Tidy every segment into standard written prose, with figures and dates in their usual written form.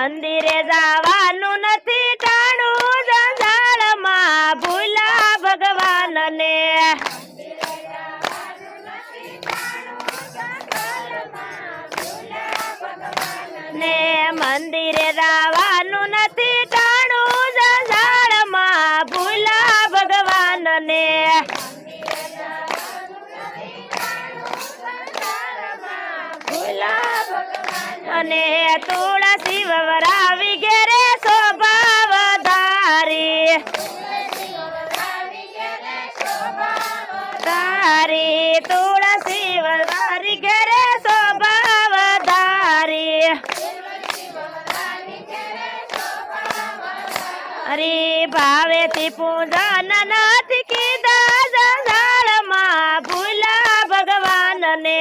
મંદિરે જવાનું નથી ટાણું જંજાળમાં ભૂલા ભગવાનને ને મંદિરે જવાનું નથી ટાણું જંજાળમાં ભૂલા ભગવાનને અને તુલસી વવરાવી ઘેરે શોભા વધારી તારી તુલસી વવરાવી ઘેરે શોભા વધારી અરે ભાવેથી પૂજન નથી કીધા જંજાળમાં ભૂલા ભગવાનને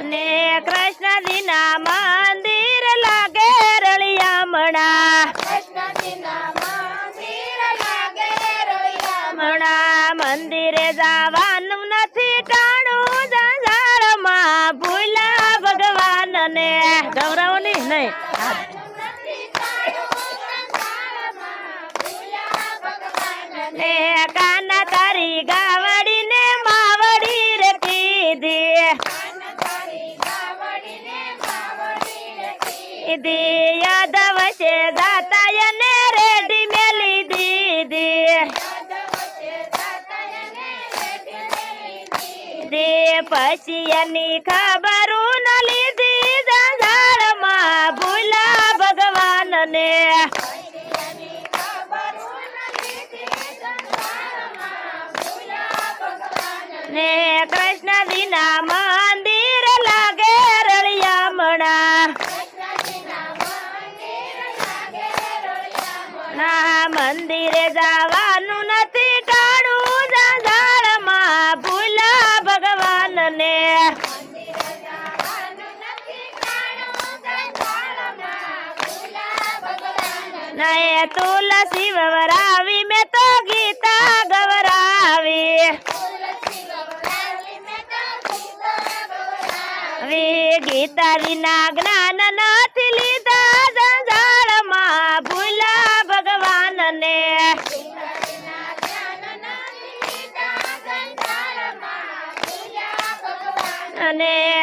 ને કૃષ્ણજીના મંદિર લાગે રળિયામણા મંદિરે જવાનું નથી ટાણું જંજાળમાં ભૂલા ભગવાનને ગૌરવની નહીં ને કાના તારી ગાવડીને માવડી રે કીધી યાદવ છે દાતા ને રેડી મેલી દીધી પછી એની ખબરું ન લીધી જંજાળમાં ભૂલા ભગવાનને ને કૃષ્ણજીના મંદિર લાગે રળિયામણા ના મંદિરે જવાનું નથી ટાણું જંજાળમાં ભૂલા ભગવાનને નયે તુલસી વવરાવી મેં તો ગીતા ગવરાવી ગીતા વિના જ્ઞાન નથી લીધા જંજાળમાં ભૂલા ભગવાનને અને